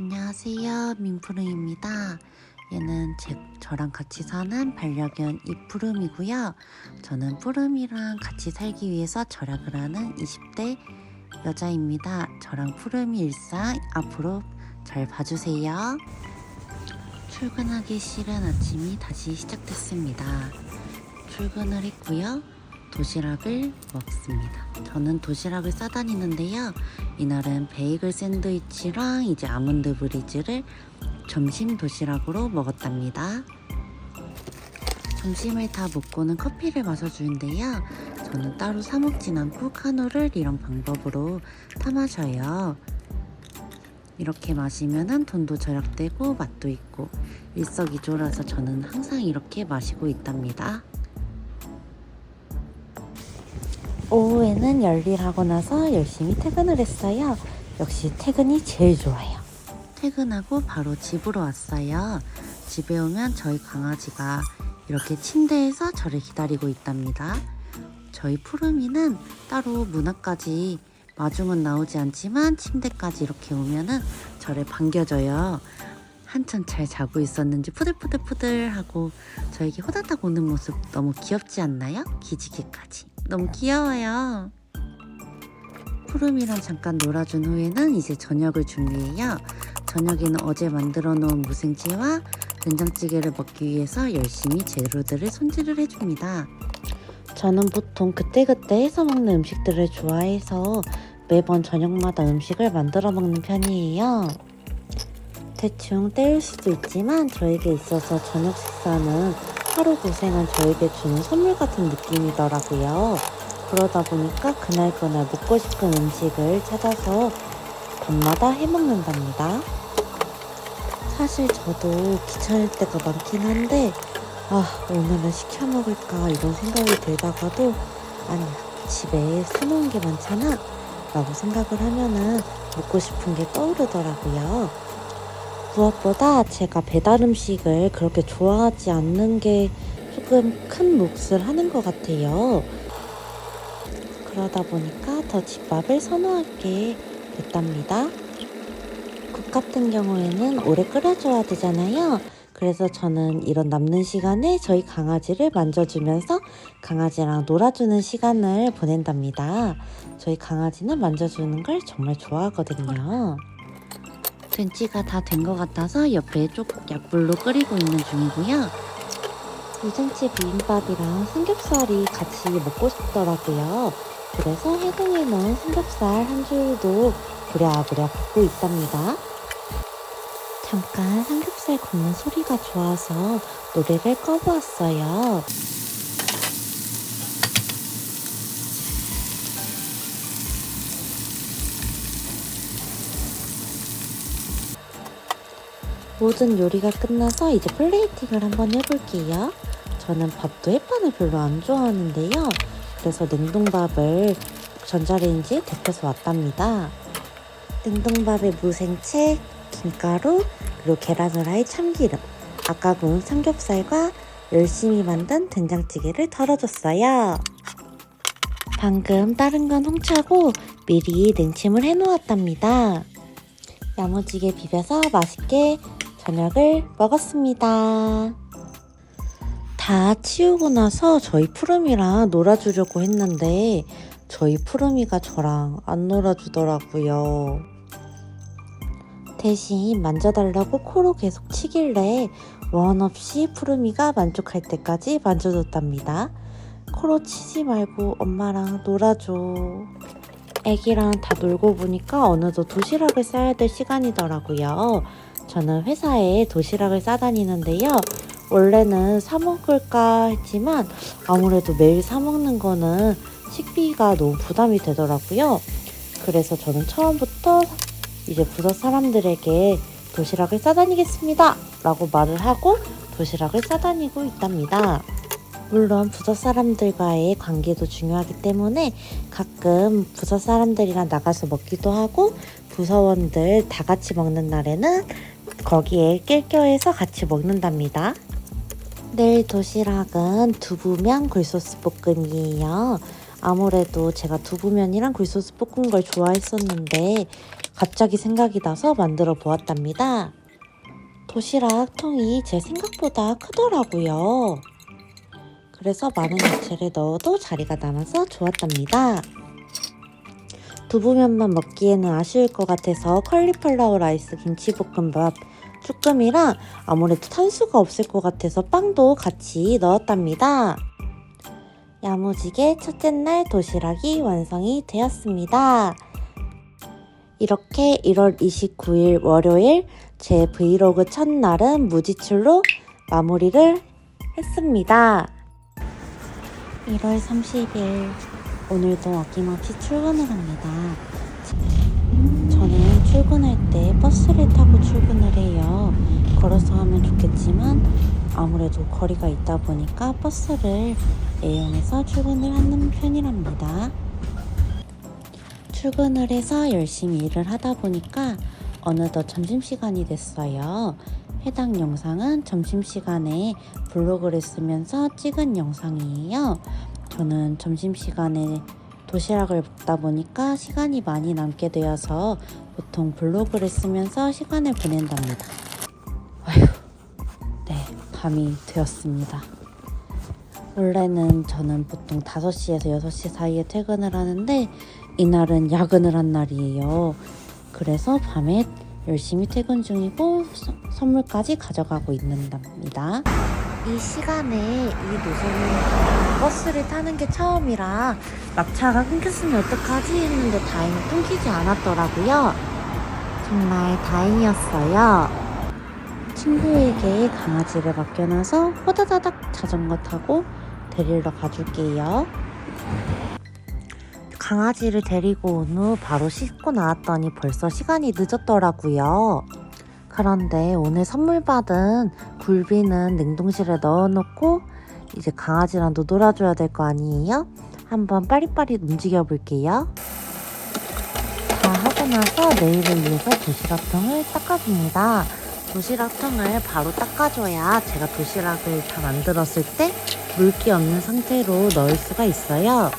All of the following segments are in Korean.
안녕하세요, 민푸름입니다. 얘는 저랑 같이 사는 반려견 이푸름이고요. 저는 푸름이랑 같이 살기 위해서 절약을 하는 20대 여자입니다. 저랑 푸름이 일상 앞으로 잘 봐주세요. 출근하기 싫은 아침이 다시 시작됐습니다. 출근을 했고요. 도시락을 먹습니다. 저는 도시락을 싸다니는데요. 이날은 베이글 샌드위치랑 이제 아몬드 브리즈를 점심 도시락으로 먹었답니다. 점심을 다 먹고는 커피를 마셔주는데요. 저는 따로 사 먹진 않고 카누를 이런 방법으로 타 마셔요. 이렇게 마시면은 돈도 절약되고 맛도 있고 일석이조라서 저는 항상 이렇게 마시고 있답니다. 오후에는 열일하고 나서 열심히 퇴근을 했어요. 역시 퇴근이 제일 좋아요. 퇴근하고 바로 집으로 왔어요. 집에 오면 저희 강아지가 이렇게 침대에서 저를 기다리고 있답니다. 저희 푸름이는 따로 문 앞까지 마중은 나오지 않지만 침대까지 이렇게 오면은 저를 반겨줘요. 한참 잘 자고 있었는지 푸들푸들푸들 하고 저에게 호다닥 오는 모습 너무 귀엽지 않나요? 기지개까지 너무 귀여워요. 푸름이랑 잠깐 놀아준 후에는 이제 저녁을 준비해요. 저녁에는 어제 만들어 놓은 무생채와 된장찌개를 먹기 위해서 열심히 재료들을 손질을 해줍니다. 저는 보통 그때그때 해서 먹는 음식들을 좋아해서 매번 저녁마다 음식을 만들어 먹는 편이에요. 대충 때울 수도 있지만 저에게 있어서 저녁 식사는 하루 고생한 저에게 주는 선물 같은 느낌이더라고요. 그러다 보니까 그날그날 먹고 싶은 음식을 찾아서 밤마다 해먹는답니다. 사실 저도 귀찮을 때가 많긴 한데 오늘은 시켜 먹을까 이런 생각이 들다가도 아니야, 집에 사놓은 게 많잖아 라고 생각을 하면은 먹고 싶은 게 떠오르더라고요. 무엇보다 제가 배달 음식을 그렇게 좋아하지 않는 게 조금 큰 몫을 하는 것 같아요. 그러다 보니까 더 집밥을 선호하게 됐답니다. 국 같은 경우에는 오래 끓여줘야 되잖아요. 그래서 저는 이런 남는 시간에 저희 강아지를 만져주면서 강아지랑 놀아주는 시간을 보낸답니다. 저희 강아지는 만져주는 걸 정말 좋아하거든요. 된지가 다 된 것 같아서 옆에 조금 약불로 끓이고 있는 중이고요. 무생채 비빔밥이랑 삼겹살이 같이 먹고 싶더라고요. 그래서 해동해 놓은 삼겹살 한 줄도 부랴부랴 볶고 있답니다. 잠깐 삼겹살 굽는 소리가 좋아서 노래를 꺼보았어요. 모든 요리가 끝나서 이제 플레이팅을 한번 해볼게요. 저는 밥도 햇반을 별로 안 좋아하는데요. 그래서 냉동밥을 전자레인지에 데펴서 왔답니다. 냉동밥에 무생채, 김가루, 그리고 계란 후라이 참기름, 아까 구운 삼겹살과 열심히 만든 된장찌개를 덜어줬어요. 방금 다른 건 홍차고 미리 냉침을 해놓았답니다. 야무지게 비벼서 맛있게 저녁을 먹었습니다. 다 치우고 나서 저희 푸름이랑 놀아주려고 했는데 저희 푸름이가 저랑 안 놀아주더라고요. 대신 만져달라고 코로 계속 치길래 원 없이 푸름이가 만족할 때까지 만져줬답니다. 코로 치지 말고 엄마랑 놀아줘. 애기랑 다 놀고 보니까 어느덧 도시락을 싸야 될 시간이더라고요. 저는 회사에 도시락을 싸다니는데요. 원래는 사 먹을까 했지만 아무래도 매일 사 먹는 거는 식비가 너무 부담이 되더라고요. 그래서 저는 처음부터 이제 부서 사람들에게 도시락을 싸다니겠습니다 라고 말을 하고 도시락을 싸다니고 있답니다. 물론 부서 사람들과의 관계도 중요하기 때문에 가끔 부서 사람들이랑 나가서 먹기도 하고 부서원들 다 같이 먹는 날에는 거기에 낄껴해서 같이 먹는답니다. 내일 도시락은 두부면 굴소스 볶음이에요. 아무래도 제가 두부면이랑 굴소스 볶은 걸 좋아했었는데 갑자기 생각이 나서 만들어 보았답니다. 도시락 통이 제 생각보다 크더라고요. 그래서 많은 야채를 넣어도 자리가 남아서 좋았답니다. 두부면만 먹기에는 아쉬울 것 같아서 컬리플라워 라이스 김치볶음밥 쭈꾸미랑 아무래도 탄수가 없을 것 같아서 빵도 같이 넣었답니다. 야무지게 첫째 날 도시락이 완성이 되었습니다. 이렇게 1월 29일 월요일 제 브이로그 첫날은 무지출로 마무리를 했습니다. 1월 30일 오늘도 어김없이 출근을 합니다. 저는 출근할 때 버스를 타고 출근을 해요. 걸어서 하면 좋겠지만 아무래도 거리가 있다 보니까 버스를 애용해서 출근을 하는 편이랍니다. 출근을 해서 열심히 일을 하다 보니까 어느덧 점심시간이 됐어요. 해당 영상은 점심시간에 블로그를 쓰면서 찍은 영상이에요. 저는 점심시간에 도시락을 먹다 보니까 시간이 많이 남게 되어서 보통 블로그를 쓰면서 시간을 보낸답니다. 아휴, 네, 밤이 되었습니다. 원래는 저는 보통 5시에서 6시 사이에 퇴근을 하는데 이날은 야근을 한 날이에요. 그래서 밤에 열심히 퇴근 중이고 선물까지 가져가고 있는답니다. 이 시간에 이 노선은 버스를 타는 게 처음이라 막차가 끊겼으면 어떡하지 했는데 다행히 끊기지 않았더라고요. 정말 다행이었어요. 친구에게 강아지를 맡겨놔서 호다다닥 자전거 타고 데리러 가줄게요. 강아지를 데리고 온 후 바로 씻고 나왔더니 벌써 시간이 늦었더라고요. 그런데 오늘 선물 받은 굴비는 냉동실에 넣어놓고 이제 강아지랑도 놀아줘야 될 거 아니에요? 한번 빠릿빠릿 움직여 볼게요. 다 하고 나서 내일을 위해서 도시락통을 닦아줍니다. 도시락통을 바로 닦아줘야 제가 도시락을 다 만들었을 때 물기 없는 상태로 넣을 수가 있어요.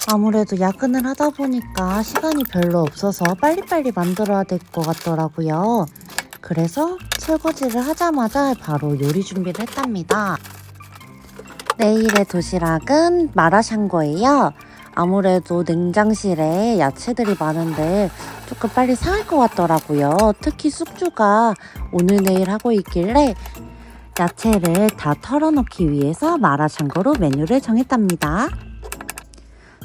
아무래도 야근을 하다 보니까 시간이 별로 없어서 빨리빨리 만들어야 될 것 같더라고요. 그래서 설거지를 하자마자 바로 요리 준비를 했답니다. 내일의 도시락은 마라샹궈예요. 아무래도 냉장실에 야채들이 많은데 조금 빨리 상할 것 같더라고요. 특히 숙주가 오늘 내일 하고 있길래 야채를 다 털어놓기 위해서 마라샹궈로 메뉴를 정했답니다.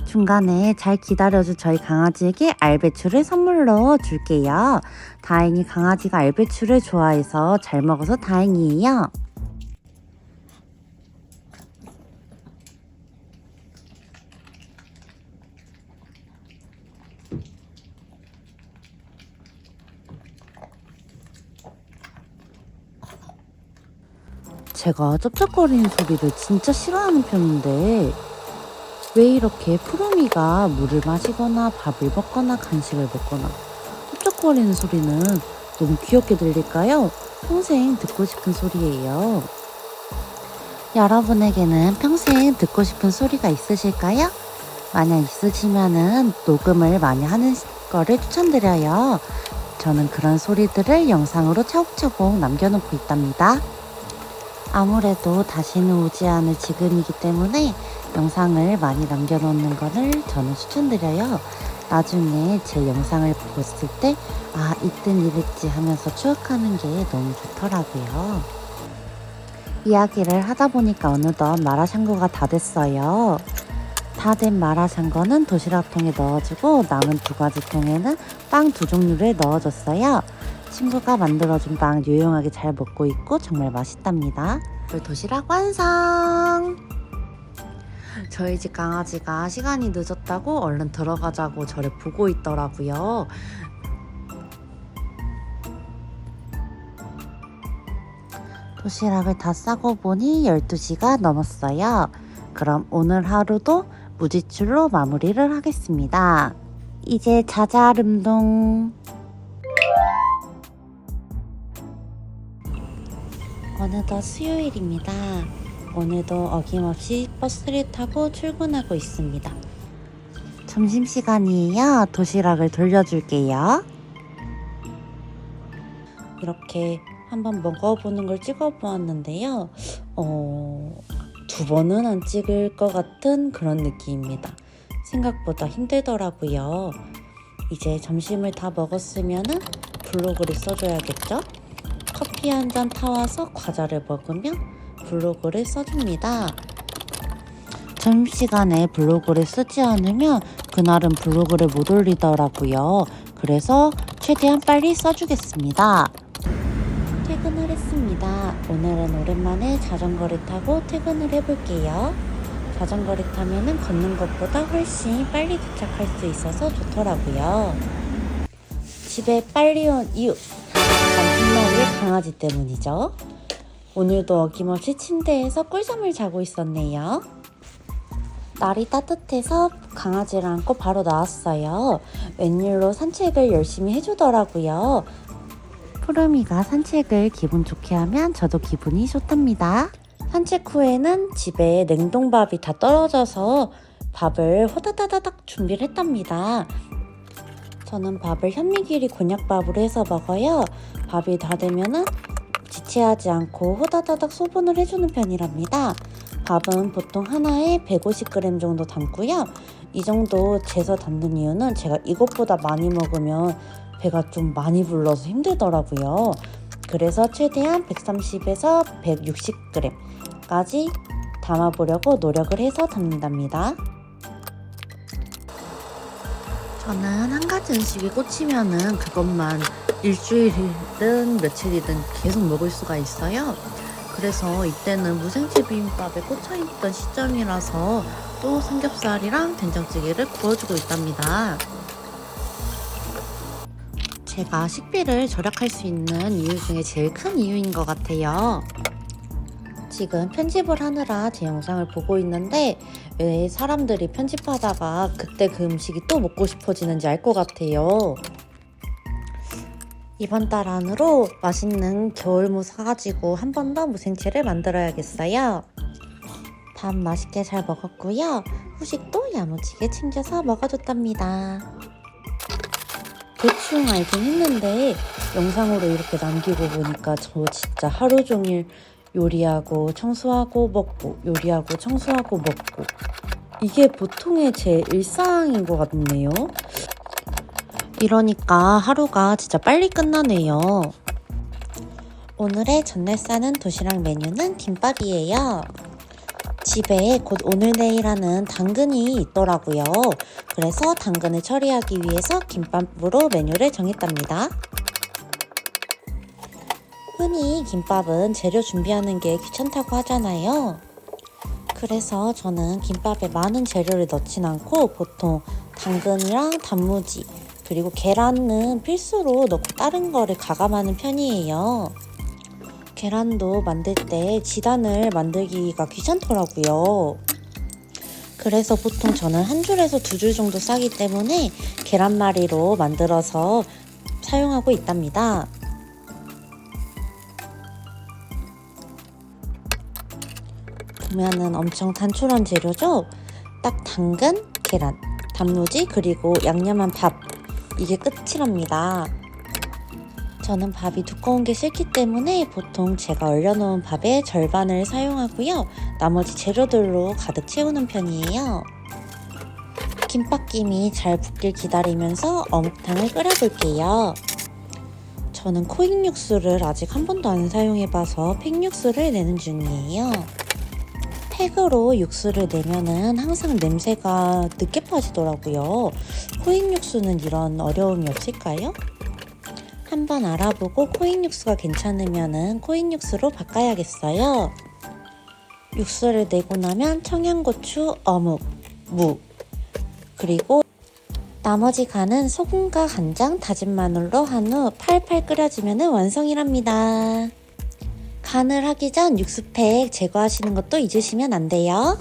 중간에 잘 기다려준 저희 강아지에게 알배추를 선물로 줄게요. 다행히 강아지가 알배추를 좋아해서 잘 먹어서 다행이에요. 제가 쩝쩝거리는 소리를 진짜 싫어하는 편인데 왜 이렇게 푸르미가 물을 마시거나 밥을 먹거나 간식을 먹거나 쩝쩝거리는 소리는 너무 귀엽게 들릴까요? 평생 듣고 싶은 소리예요. 여러분에게는 평생 듣고 싶은 소리가 있으실까요? 만약 있으시면은 녹음을 많이 하는 거를 추천드려요. 저는 그런 소리들을 영상으로 차곡차곡 남겨놓고 있답니다. 아무래도 다시는 오지 않을 지금이기 때문에 영상을 많이 남겨놓는 거를 저는 추천드려요. 나중에 제 영상을 봤을 때 아, 이땐 이랬지 하면서 추억하는 게 너무 좋더라고요. 이야기를 하다 보니까 어느덧 마라샹궈가 다 됐어요. 다 된 마라샹궈는 도시락통에 넣어주고 남은 2가지 통에는 빵 2종류를 넣어줬어요. 친구가 만들어준 빵 유용하게 잘 먹고 있고 정말 맛있답니다. 도시락 완성! 저희 집 강아지가 시간이 늦었다고 얼른 들어가자고 저를 보고 있더라고요. 도시락을 다 싸고 보니 12시가 넘었어요. 그럼 오늘 하루도 무지출로 마무리를 하겠습니다. 이제 자자름동. 어느덧 수요일입니다. 오늘도 어김없이 버스를 타고 출근하고 있습니다. 점심시간이에요. 도시락을 돌려줄게요. 이렇게 한번 먹어보는 걸 찍어보았는데요. 두 번은 안 찍을 것 같은 그런 느낌입니다. 생각보다 힘들더라고요. 이제 점심을 다 먹었으면은 블로그를 써줘야겠죠? 커피 한 잔 타와서 과자를 먹으며 블로그를 써줍니다. 점심시간에 블로그를 쓰지 않으면 그날은 블로그를 못 올리더라고요. 그래서 최대한 빨리 써주겠습니다. 퇴근을 했습니다. 오늘은 오랜만에 자전거를 타고 퇴근을 해볼게요. 자전거를 타면은 걷는 것보다 훨씬 빨리 도착할 수 있어서 좋더라고요. 집에 빨리 온 이유, 한 마리의 강아지 때문이죠. 오늘도 어김없이 침대에서 꿀잠을 자고 있었네요. 날이 따뜻해서 강아지를 안고 바로 나왔어요. 웬일로 산책을 열심히 해주더라고요. 푸르미가 산책을 기분 좋게 하면 저도 기분이 좋답니다. 산책 후에는 집에 냉동밥이 다 떨어져서 밥을 호다다다닥 준비를 했답니다. 저는 밥을 현미길이 곤약밥으로 해서 먹어요. 밥이 다 되면은 지체하지 않고 호다다닥 소분을 해주는 편이랍니다. 밥은 보통 하나에 150g 정도 담고요. 이 정도 재서 담는 이유는 제가 이것보다 많이 먹으면 배가 좀 많이 불러서 힘들더라고요. 그래서 최대한 130에서 160g까지 담아보려고 노력을 해서 담는답니다. 저는 한 가지 음식에 꽂히면은 그것만 일주일이든 며칠이든 계속 먹을 수가 있어요. 그래서 이때는 무생채 비빔밥에 꽂혀있던 시점이라서 또 삼겹살이랑 된장찌개를 구워주고 있답니다. 제가 식비를 절약할 수 있는 이유 중에 제일 큰 이유인 것 같아요. 지금 편집을 하느라 제 영상을 보고 있는데 왜 사람들이 편집하다가 그때 그 음식이 또 먹고 싶어지는지 알 것 같아요. 이번 달 안으로 맛있는 겨울무 사가지고 한 번 더 무생채를 만들어야겠어요. 밥 맛있게 잘 먹었고요. 후식도 야무지게 챙겨서 먹어줬답니다. 대충 알긴 했는데 영상으로 이렇게 남기고 보니까 저 진짜 하루 종일 요리하고 청소하고 먹고 요리하고 청소하고 먹고 이게 보통의 제 일상인 것 같네요. 이러니까 하루가 진짜 빨리 끝나네요. 오늘의 전날 싸는 도시락 메뉴는 김밥이에요. 집에 곧 오늘 내일 하는 당근이 있더라고요. 그래서 당근을 처리하기 위해서 김밥으로 메뉴를 정했답니다. 흔히 김밥은 재료 준비하는 게 귀찮다고 하잖아요. 그래서 저는 김밥에 많은 재료를 넣진 않고 보통 당근이랑 단무지 그리고 계란은 필수로 넣고 다른 거를 가감하는 편이에요. 계란도 만들 때 지단을 만들기가 귀찮더라고요. 그래서 보통 저는 한 줄에서 두 줄 정도 싸기 때문에 계란말이로 만들어서 사용하고 있답니다. 보면은 엄청 단촐한 재료죠? 딱 당근, 계란, 단무지, 그리고 양념한 밥. 이게 끝이랍니다. 저는 밥이 두꺼운 게 싫기 때문에 보통 제가 얼려놓은 밥의 절반을 사용하고요. 나머지 재료들로 가득 채우는 편이에요. 김밥김이 잘 붓길 기다리면서 어묵탕을 끓여볼게요. 저는 코인 육수를 아직 한 번도 안 사용해봐서 팩육수를 내는 중이에요. 팩으로 육수를 내면은 항상 냄새가 늦게 빠지더라고요. 코인 육수는 이런 어려움이 없을까요? 한번 알아보고 코인 육수가 괜찮으면은 코인 육수로 바꿔야겠어요. 육수를 내고 나면 청양고추, 어묵, 무, 그리고 나머지 간은 소금과 간장, 다진 마늘로 한 후 팔팔 끓여주면 완성이랍니다. 간을 하기 전 육수팩 제거하시는 것도 잊으시면 안 돼요.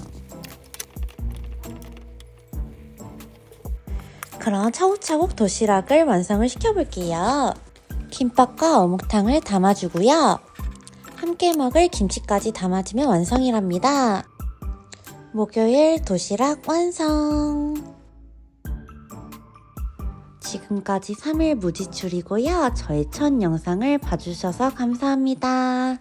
그럼 차곡차곡 도시락을 완성을 시켜볼게요. 김밥과 어묵탕을 담아주고요. 함께 먹을 김치까지 담아주면 완성이랍니다. 목요일 도시락 완성! 지금까지 3일 무지출이고요. 저의 첫 영상을 봐주셔서 감사합니다.